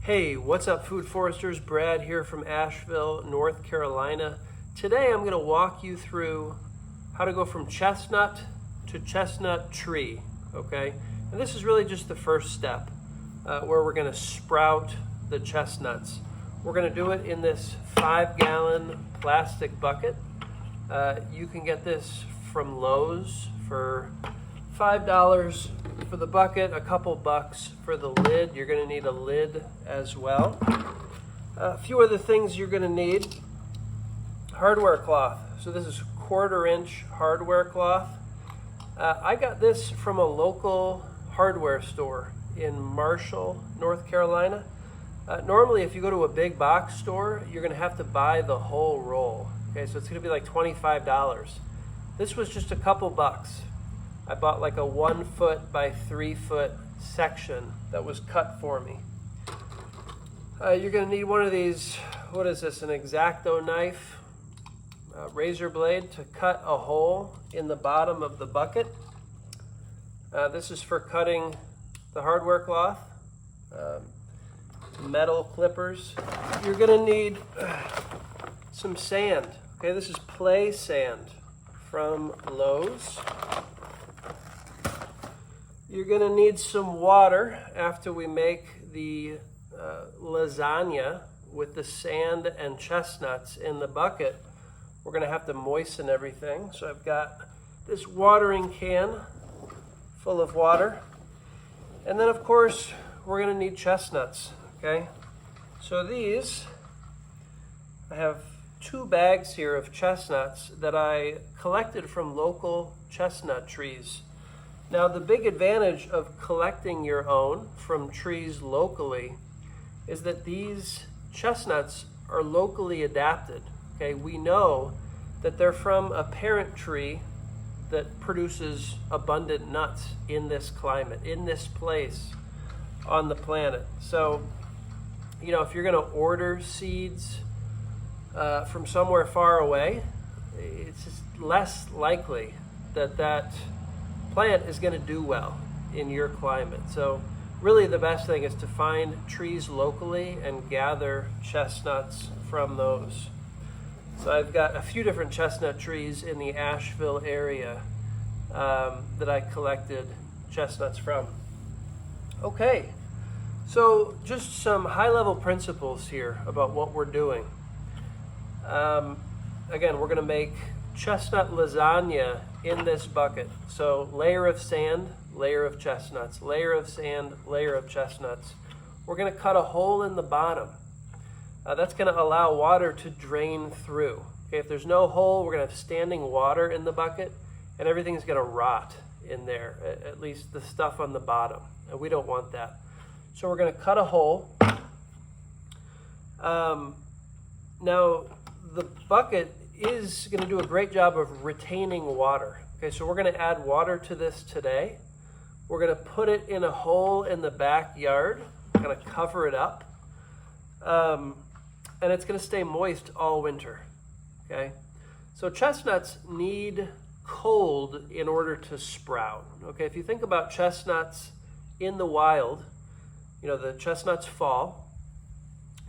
Hey, what's up, Food Foresters? Brad here from Asheville, North Carolina. Today I'm going to walk you through how to go from chestnut to chestnut tree, okay? And this is really just the first step where we're going to sprout the chestnuts. We're going to do it in this 5-gallon plastic bucket. You can get this from Lowe's for $5 for the bucket, a couple bucks for the lid. You're going to need a lid as well. A few other things you're going to need. Hardware cloth. So this is 1/4-inch hardware cloth. I got this from a local hardware store in Marshall, North Carolina. Normally, if you go to a big box store, you're going to have to buy the whole roll. Okay, so it's going to be like $25. This was just a couple bucks. I bought like a 1 foot by 3 foot section that was cut for me. You're going to need one of these, what is this, an X-Acto knife, razor blade to cut a hole in the bottom of the bucket. This is for cutting the hardware cloth. Metal clippers. You're going to need some sand. Okay, this is play sand from Lowe's. You're going to need some water after we make the lasagna with the sand and chestnuts in the bucket. We're going to have to moisten everything. So I've got this watering can full of water. And then, of course, we're going to need chestnuts. Okay, so these, I have 2 bags here of chestnuts that I collected from local chestnut trees. Now, the big advantage of collecting your own from trees locally is that these chestnuts are locally adapted. Okay, we know that they're from a parent tree that produces abundant nuts in this climate, in this place on the planet. So, you know, if you're going to order seeds from somewhere far away, it's just less likely that that plant is going to do well in your climate. So really the best thing is to find trees locally and gather chestnuts from those. So I've got a few different chestnut trees in the Asheville area that I collected chestnuts from. Okay, so just some high-level principles here about what we're doing. Again, we're going to make chestnut lasagna in this bucket. So layer of sand, layer of chestnuts, layer of sand, layer of chestnuts. We're going to cut a hole in the bottom. That's going to allow water to drain through. Okay, if there's no hole, we're going to have standing water in the bucket, and everything's going to rot in there, at least the stuff on the bottom. And we don't want that. So we're going to cut a hole. Now, the bucket is going to do a great job of retaining water. Okay, so we're going to add water to this today. We're going to put it in a hole in the backyard. We're going to cover it up. And it's going to stay moist all winter. Okay, so chestnuts need cold in order to sprout. Okay, if you think about chestnuts in the wild, you know, the chestnuts fall.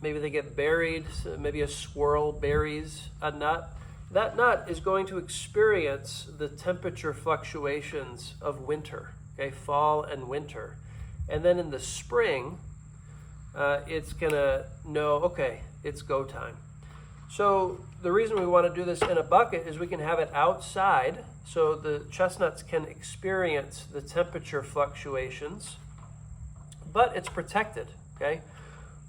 Maybe they get buried, so maybe a squirrel buries a nut. That nut is going to experience the temperature fluctuations of winter, okay, fall and winter. And then in the spring, it's going to know, okay, it's go time. So the reason we want to do this in a bucket is we can have it outside so the chestnuts can experience the temperature fluctuations, but it's protected, okay?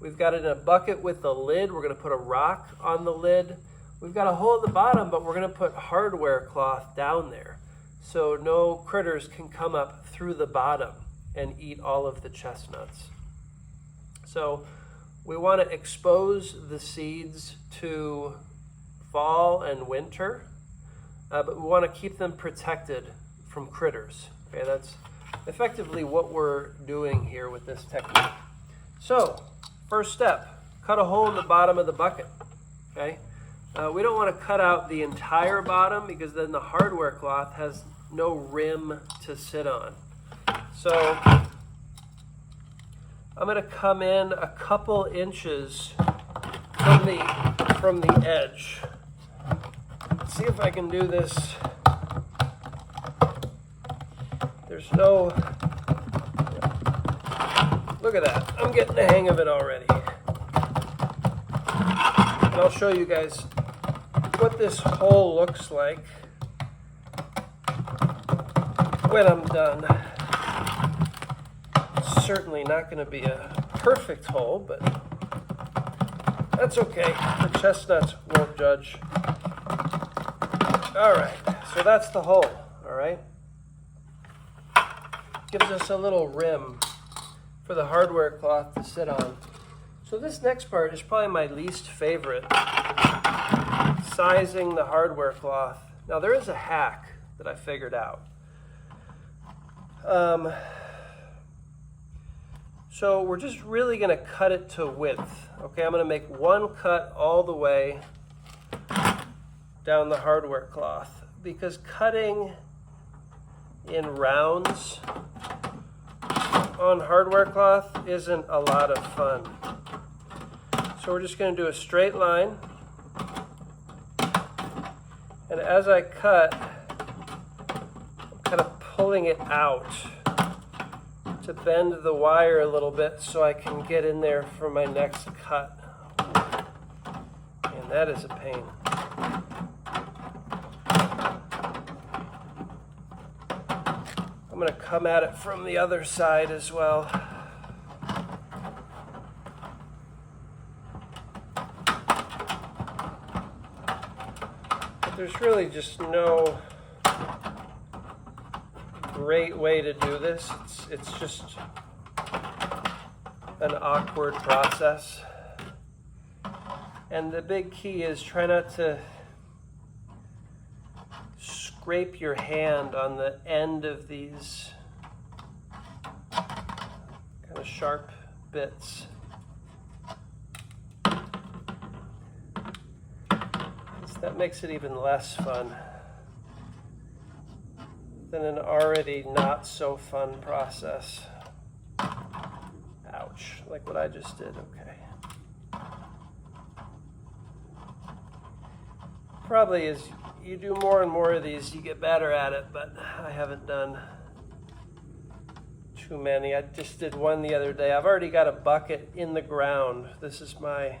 We've got it in a bucket with the lid. We're going to put a rock on the lid. We've got a hole at the bottom, but we're going to put hardware cloth down there so no critters can come up through the bottom and eat all of the chestnuts. So we want to expose the seeds to fall and winter, but we want to keep them protected from critters. Okay, that's effectively what we're doing here with this technique. So, first step, cut a hole in the bottom of the bucket. Okay, we don't want to cut out the entire bottom because then the hardware cloth has no rim to sit on. So I'm going to come in a couple inches from the edge. Let's see if I can do this. There's no... Look at that. I'm getting the hang of it already. And I'll show you guys what this hole looks like when I'm done. It's certainly not going to be a perfect hole, but that's okay. The chestnuts won't judge. All right, so that's the hole, all right? Gives us a little rim for the hardware cloth to sit on. So this next part is probably my least favorite, sizing the hardware cloth. Now there is a hack that I figured out. So we're just really gonna cut it to width. Okay, I'm gonna make one cut all the way down the hardware cloth, because cutting in rounds on hardware cloth isn't a lot of fun. So we're just going to do a straight line, and as I cut, I'm kind of pulling it out to bend the wire a little bit so I can get in there for my next cut. And that is a pain. I'm going to come at it from the other side as well. But there's really just no great way to do this. It's just an awkward process. And the big key is try not to scrape your hand on the end of these kind of sharp bits. That makes it even less fun than an already not so fun process. Ouch, like what I just did, okay. Probably as you do more and more of these, you get better at it, but I haven't done too many. I just did one the other day. I've already got a bucket in the ground. This is my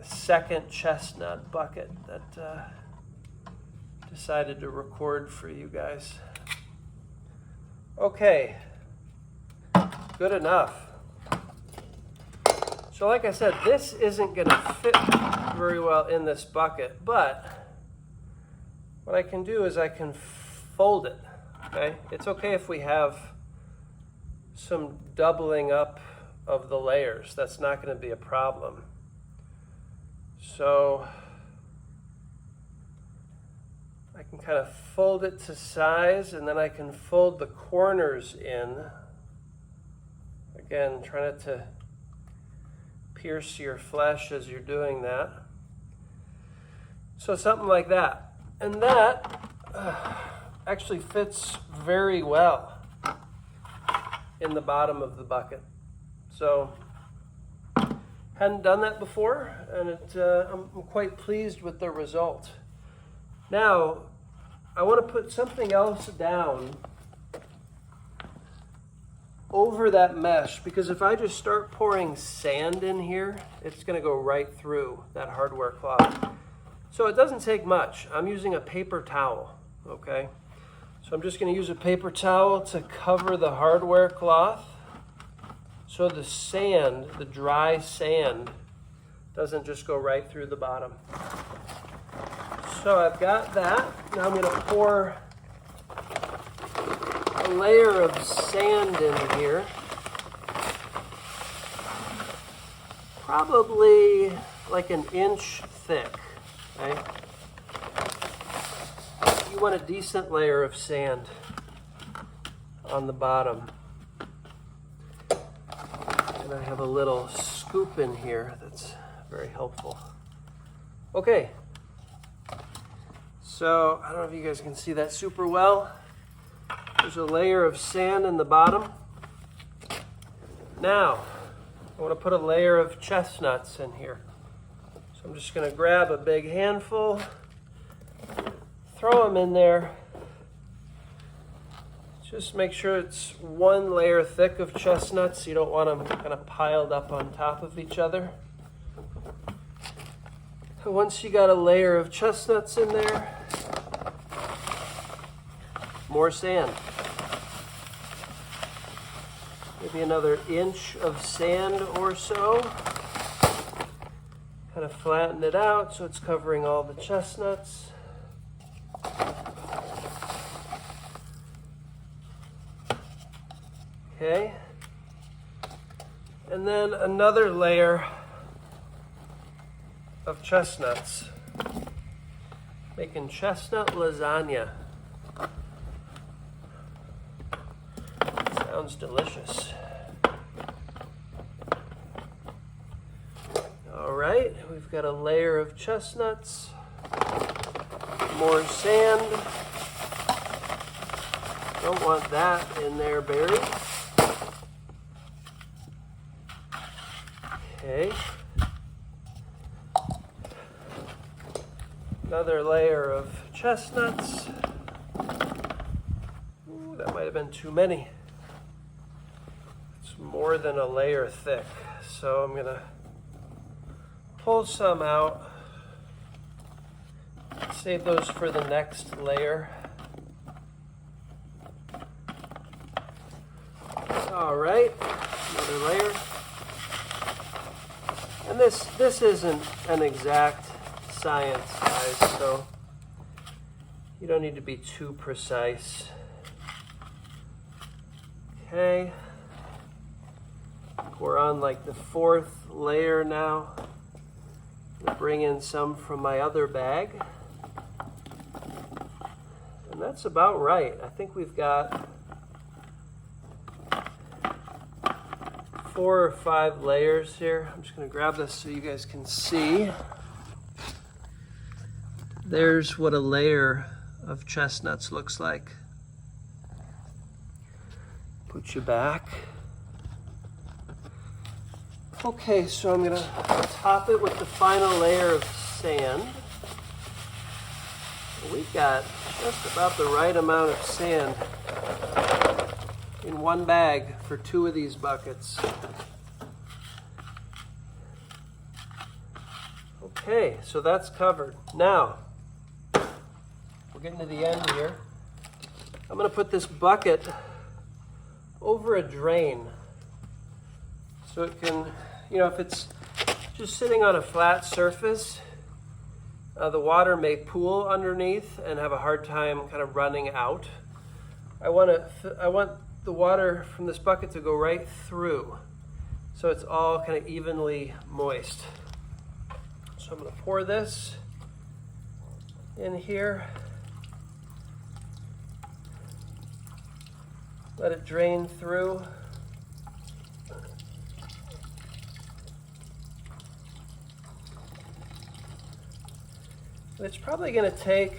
second chestnut bucket that decided to record for you guys. Okay, good enough. So like I said, this isn't going to fit very well in this bucket, but what I can do is I can fold it, okay? It's okay if we have some doubling up of the layers. That's not going to be a problem. So I can kind of fold it to size, and then I can fold the corners in. Again, try not to pierce your flesh as you're doing that. So something like that. And that actually fits very well in the bottom of the bucket. So hadn't done that before, and I'm quite pleased with the result. Now, I want to put something else down over that mesh, because if I just start pouring sand in here, it's going to go right through that hardware cloth. So it doesn't take much. I'm using a paper towel, okay? So I'm just going to use a paper towel to cover the hardware cloth so the sand, the dry sand, doesn't just go right through the bottom. So I've got that. Now I'm going to pour a layer of sand in here. Probably like an inch thick, okay? You want a decent layer of sand on the bottom. And I have a little scoop in here that's very helpful. Okay. So, I don't know if you guys can see that super well. There's a layer of sand in the bottom. Now, I want to put a layer of chestnuts in here. So I'm just going to grab a big handful, throw them in there. Just make sure it's one layer thick of chestnuts. You don't want them kind of piled up on top of each other. Once you got a layer of chestnuts in there, more sand. Maybe another inch of sand or so. Kind of flatten it out so it's covering all the chestnuts. Okay. And then another layer of chestnuts. Making chestnut lasagna. Sounds delicious. All right, we've got a layer of chestnuts, more sand. Don't want that in there buried. Okay. Another layer of chestnuts. Ooh, that might have been too many. It's more than a layer thick. So I'm gonna pull some out. Save those for the next layer. All right, another layer. And this isn't an exact science, guys, so you don't need to be too precise. Okay. We're on like the fourth layer now. I'll bring in some from my other bag. And that's about right. I think we've got 4 or 5 layers here. I'm just going to grab this so you guys can see. There's what a layer of chestnuts looks like. Put you back. Okay, so I'm going to top it with the final layer of sand. We've got just about the right amount of sand in one bag for 2 of these buckets. Okay, so that's covered. Now, we're getting to the end here. I'm going to put this bucket over a drain so it can, if it's just sitting on a flat surface, the water may pool underneath and have a hard time kind of running out. I want the water from this bucket to go right through so it's all kind of evenly moist. So I'm going to pour this in here. Let it drain through. It's probably going to take,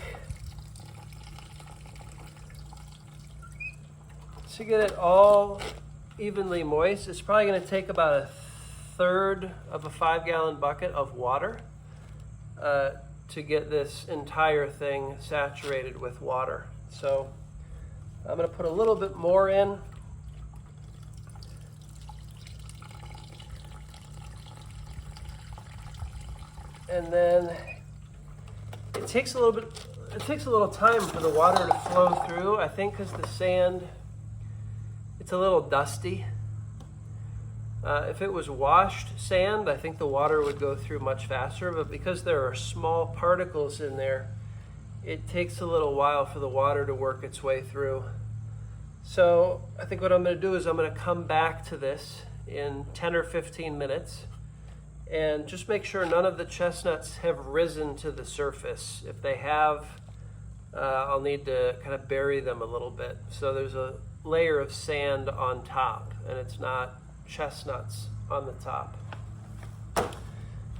to get it all evenly moist, it's probably going to take about 1/3 of a 5-gallon bucket of water to get this entire thing saturated with water. So I'm going to put a little bit more in. And then it takes a little time for the water to flow through, I think, because the sand, it's a little dusty. If it was washed sand, I think the water would go through much faster, but because there are small particles in there, it takes a little while for the water to work its way through. So I think what I'm going to do is I'm going to come back to this in 10 or 15 minutes and just make sure none of the chestnuts have risen to the surface. If they have, I'll need to kind of bury them a little bit. So there's a layer of sand on top and it's not chestnuts on the top.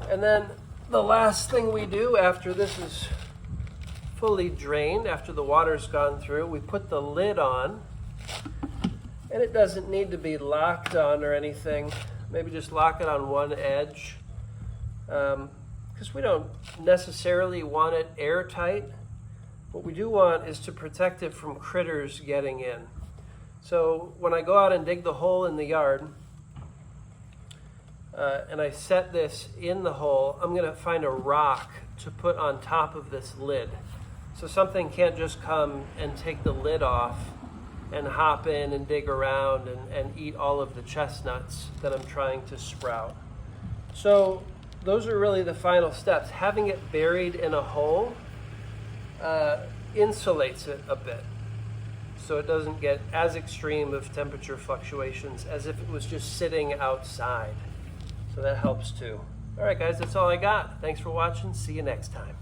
And then the last thing we do after this is fully drained, after the water's gone through, we put the lid on And it doesn't need to be locked on or anything. Maybe just lock it on one edge. Because we don't necessarily want it airtight. What we do want is to protect it from critters getting in. So when I go out and dig the hole in the yard, and I set this in the hole, I'm going to find a rock to put on top of this lid. So something can't just come and take the lid off and hop in and dig around and eat all of the chestnuts that I'm trying to sprout. So those are really the final steps. Having it buried in a hole insulates it a bit, so it doesn't get as extreme of temperature fluctuations as if it was just sitting outside. So that helps too. All right, guys, that's all I got. Thanks for watching. See you next time.